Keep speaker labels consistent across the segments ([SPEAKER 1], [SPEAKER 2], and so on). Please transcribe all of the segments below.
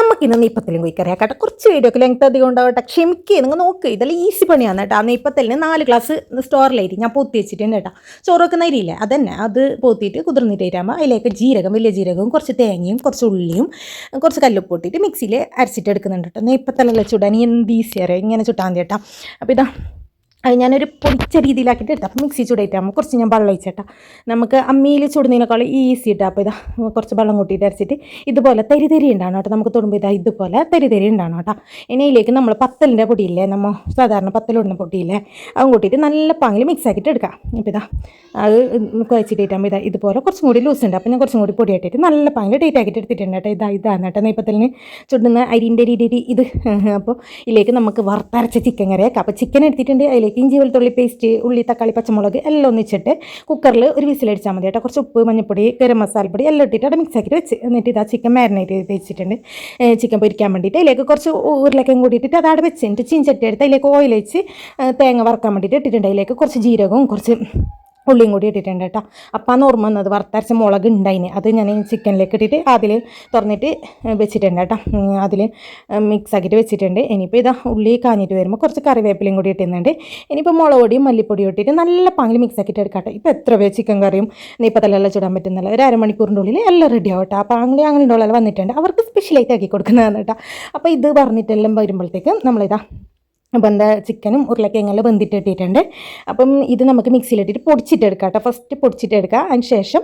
[SPEAKER 1] നമുക്കിന്ന് നെയ്പ്പത്തലും കോഴിക്കറിയാക്കട്ടെ. കുറച്ച് വീഡിയോക്ക് ലെങ്ത് അധികം ഉണ്ടാവട്ടെ, ക്ഷമിക്കുക. നിങ്ങൾ നോക്ക്, ഇതെല്ലാം ഈസി പണിയാണ് കേട്ടോ. ആ നെയ്പ്പത്തലിന് 4 ഗ്ലാസ് സ്റ്റോറിലായിട്ട് ഞാൻ പോത്തി വെച്ചിട്ടുണ്ട് കേട്ടോ. ചോറ് വെക്കുന്ന അരിയില്ലേ അതന്നെ, അത് പോത്തിയിട്ട് കുതിർന്നിട്ട് തരാകുമ്പോൾ അതിലേക്ക് ജീരകം, വലിയ ജീരകവും കുറച്ച് തേങ്ങയും കുറച്ച് ഉള്ളിയും കുറച്ച് കല്ലുപ്പ് ഇട്ടിട്ട് മിക്സിയിൽ അരച്ചിട്ട് എടുക്കുന്നുണ്ട് കേട്ടോ. നെയ്പ്പത്തലെല്ലാം ചുടാൻ എന്ത് ഈസിയാണ്, ഇങ്ങനെ ചുട്ടാൻ മതി കേട്ടോ. അപ്പോൾ ഇതാ അത് ഞാനൊരു പൊടിച്ച രീതിയിലാക്കിയിട്ട് എടുത്താൽ അപ്പോൾ മിക്സി ചൂടായിട്ടാകുമ്പോൾ കുറച്ച് ഞാൻ വെള്ളം ഒഴിച്ചേട്ടാ. നമുക്ക് അമ്മിയിൽ ചുടുന്നതിനേക്കാൾ ഈസി ഇട്ടാൽ. അപ്പോൾ ഇതാ കുറച്ച് വെള്ളം കൂട്ടിയിട്ട് അരച്ചിട്ട് ഇതുപോലെ തരി തരി ഉണ്ടാണ് കേട്ടോ. നമുക്ക് തൊടുമ്പോൾ ഇതാ ഇതുപോലെ തരി തരി ഉണ്ടാണ് കേട്ടോ. ഇനി ഇതിലേക്ക് നമ്മൾ പത്തലിൻ്റെ പൊടിയില്ലേ, നമ്മൾ സാധാരണ പത്തലിടുന്ന പൊടിയില്ലേ, അതും കൂട്ടിയിട്ട് നല്ല പാങ്ങിൽ മിക്സ് ആക്കിയിട്ട് എടുക്കാം. അപ്പോൾ ഇതാ അത് കുഴച്ചിട്ടാകുമ്പോൾ ഇതാ ഇതുപോലെ കുറച്ചും കൂടി ലൂസ് ഉണ്ട്. അപ്പോൾ ഞാൻ കുറച്ചും കൂടി പൊടി ആക്കിയിട്ട് നല്ല പാങ്ങിൽ ടൈറ്റ് ആക്കിയിട്ട് എടുത്തിട്ടുണ്ട് കേട്ടോ. ഇതാണ് കേട്ടോ നെയ്പ്പത്തലിന് ചുടുന്ന അരിൻ്റെ രീതി ഇത്. അപ്പോൾ ഇതിലേക്ക് നമുക്ക് വറുത്തരച്ച ചിക്കൻ കറിയാക്കാം. അപ്പോൾ ചിക്കൻ എടുത്തിട്ടുണ്ട്, അതിലേക്ക് ഇഞ്ചി വെളുത്തുള്ളി പേസ്റ്റ്, ഉള്ളി തക്കാളി പച്ചമുളക് എല്ലാം ഒന്നിച്ചിട്ട് കുക്കറിൽ ഒരു വിസിലടിച്ചാൽ മതി കേട്ടോ. കുറച്ച് ഉപ്പ്, മഞ്ഞൾപ്പൊടി, ഗരം മസാലപ്പൊടി എല്ലാം ഇട്ടിട്ട് അവിടെ മിക്സ് ആക്കിയിട്ട് വെച്ച് എന്നിട്ട് ഇതാ ചിക്കൻ മാരിനേറ്റ് ചെയ്ത് വെച്ചിട്ടുണ്ട്. ചിക്കൻ പൊരിക്കാൻ വേണ്ടിയിട്ട് അതിലേക്ക് കുറച്ച് ഉരുളക്കം കൂടി ഇട്ടിട്ട് അത് അവിടെ വെച്ചിട്ട് ചീഞ്ചട്ടി എടുത്ത് അതിലേക്ക് ഓയിൽ വെച്ച് തേങ്ങ വറുക്കാൻ വേണ്ടിയിട്ട് ഇട്ടിട്ടുണ്ട്. അതിലേക്ക് കുറച്ച് ജീരകവും കുറച്ച് ഉള്ളിയും കൂടി ഇട്ടിട്ടുണ്ട് കേട്ടോ. അപ്പം ഓർമ്മ വന്നത് വറുത്തരച്ച മുളക് ഉണ്ടായിന്, അത് ഞാൻ ചിക്കനിലേക്ക് ഇട്ടിട്ട് അതിൽ തുറന്നിട്ട് വെച്ചിട്ടുണ്ട് കേട്ടോ. അതിൽ മിക്സ് ആക്കിയിട്ട് വെച്ചിട്ടുണ്ട്. ഇനിയിപ്പോൾ ഇതാ ഉള്ളി കാഞ്ഞിട്ട് വരുമ്പോൾ കുറച്ച് കറിവേപ്പിലയും കൂടി ഇട്ടുന്നുണ്ട്. ഇനിയിപ്പോൾ മുളക് പൊടിയും മല്ലിപ്പൊടിയും ഇട്ടിട്ട് നല്ല പാങ്ങിൽ മിക്സ് ആക്കിയിട്ട് എടുക്കട്ടെ. ഇപ്പോൾ എത്ര പേര് ചിക്കൻ കറിയും നെയ്പ്പത്തലെല്ലാം ചുടാൻ പറ്റുന്നില്ല. ഒരു അരമണിക്കൂറിൻ്റെ ഉള്ളിൽ എല്ലാം റെഡി ആവും കേട്ടോ. അപ്പോൾ അങ്ങനെ ഉള്ള വന്നിട്ടുണ്ട്, അവർക്ക് സ്പെഷ്യലായിട്ട് ആക്കി കൊടുക്കുന്നതാണ് കേട്ടോ. അപ്പോൾ ഇത് പറഞ്ഞിട്ടെല്ലാം വരുമ്പോഴത്തേക്ക് നമ്മളിതാ വെന്ത ചിക്കനും ഉരുളക്കിഴങ്ങെല്ലാം വെന്തിട്ട് ഇട്ടിട്ടുണ്ട്. അപ്പം ഇത് നമുക്ക് മിക്സിയിലിട്ടിട്ട് പൊടിച്ചിട്ടെടുക്കാം കേട്ടോ. ഫസ്റ്റ് പൊടിച്ചിട്ടെടുക്കുക, അതിന് ശേഷം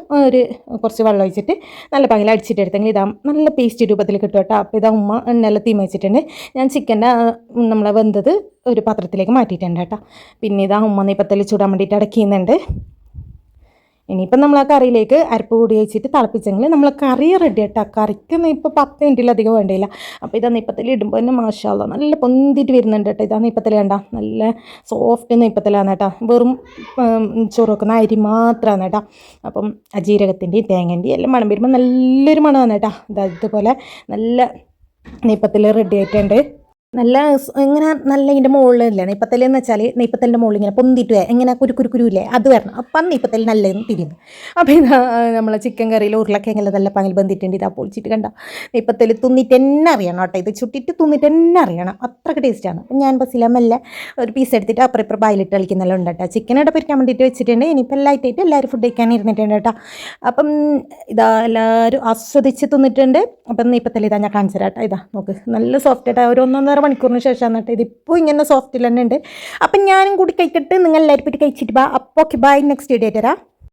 [SPEAKER 1] കുറച്ച് വെള്ളം ഒഴിച്ചിട്ട് നല്ല പാങ്ങിൽ അടിച്ചിട്ടെടുത്തെങ്കിൽ ഇതാ നല്ല പേസ്റ്റ് രൂപത്തിൽ കിട്ടും കേട്ടോ. അപ്പോൾ ഇതാ ഉമ്മ എണ്ണയെല്ലാം തീമ വെച്ചിട്ടുണ്ട്. ഞാൻ ചിക്കൻ്റെ നമ്മളെ വെന്തത് ഒരു പാത്രത്തിലേക്ക് മാറ്റിയിട്ടുണ്ട് കേട്ടോ. പിന്നെ ഇതാ ഉമ്മ നെയ്പ്പത്തൽ ചൂടാൻ വേണ്ടിയിട്ട് അടയ്ക്കുന്നുണ്ട്. ഇനിയിപ്പം നമ്മൾ ആ കറിയിലേക്ക് അരപ്പ് കൂടി വെച്ചിട്ട് തിളപ്പിച്ചെങ്കിൽ നമ്മൾ കറി റെഡി ആട്ടോ. കറിക്ക് ഇപ്പോൾ 10 മിനിറ്റിലധികം വേണ്ടിയില്ല. അപ്പോൾ ഇതാ നെയ്പ്പത്തൽ ഇടുമ്പോൾ തന്നെ മാഷാ അല്ലാഹ് നല്ല പൊന്തിയിട്ട് വരുന്നുണ്ട് കേട്ടോ. ഇതാ നെയ്പ്പത്തൽ കണ്ട നല്ല സോഫ്റ്റ് നെയ്പ്പത്തലാണ് കേട്ടോ. വെറും ചോറ് വെക്കുന്ന അരി മാത്രമാണ് കേട്ടോ. അപ്പം ജീരകത്തിൻ്റെയും തേങ്ങൻ്റെയും എല്ലാം മണം വരുമ്പോൾ നല്ലൊരു മണമാണ് കേട്ടോ. ഇതുപോലെ നല്ല നെയ്പ്പത്തൽ റെഡി ആയിട്ടുണ്ട്. നല്ല ഇങ്ങനെ നല്ല ഇതിൻ്റെ മുകളിലില്ലേ നെയ്പ്പത്തലെന്ന് വെച്ചാൽ നെയ്പ്പത്തലിൻ്റെ മുകളിൽ ഇങ്ങനെ പൊന്തിട്ട് ഇങ്ങനെ കുരുക്കുരുല്ലേ അത് വരണം. അപ്പം നെയ്പ്പത്തൽ നല്ല തിരിയുന്നു. അപ്പോൾ ഇതാ നമ്മളെ ചിക്കൻ കറിയിൽ ഉരുളക്കിഴങ്ങെല്ലാം നല്ല പങ്ങിൽ ബന്ധിട്ടുണ്ട്. ഇതാ പൊളിച്ചിട്ട് കണ്ട നെയ്പ്പത്തൽ തിന്നിട്ട് തന്നെ അറിയണം കേട്ടോ. ഇത് ചുട്ടിട്ട് തിന്നിട്ട് തന്നെ അറിയണം, അത്രയ്ക്ക് ടേസ്റ്റാണ്. അപ്പം ഞാൻ ബസ്സിലമെല്ലാം ഒരു പീസ് എടുത്തിട്ട് അപ്പുറം ബായിലിട്ട് കളിക്കുന്നെല്ലാം ഉണ്ട് കേട്ടോ. ചിക്കൻ ഇവിടെ പൊരിക്കാൻ വേണ്ടിയിട്ട് വെച്ചിട്ടുണ്ട്. ഇനിയിപ്പോൾ എല്ലായിട്ടായിട്ട് എല്ലാവരും ഫുഡ് കഴിക്കാൻ ഇരുന്നിട്ടുണ്ട് കേട്ടോ. അപ്പം ഇതാ എല്ലാവരും ആസ്വദിച്ച് തിന്നിട്ടുണ്ട്. അപ്പം നെയ്പ്പത്തൽ ഇതാ ഞാൻ കാണിച്ചു തരാം കേട്ടോ. ഇതാ നോക്ക് നല്ല സോഫ്റ്റ് ആയിട്ട് ഒരു 1.5 മണിക്കൂറിന് ശേഷം എന്നിട്ട് ഇതിപ്പോൾ ഇങ്ങനെ സോഫ്റ്റിൽ തന്നെ ഉണ്ട്. അപ്പം ഞാനും കൂടി കഴിക്കട്ടെ, നിങ്ങൾ എല്ലാവരും പോയിട്ട് കഴിച്ചിട്ട് ബാ. അപ്പോൾ ഓക്കെ, ബൈ, നെക്സ്റ്റ് വീഡിയോ തരാം.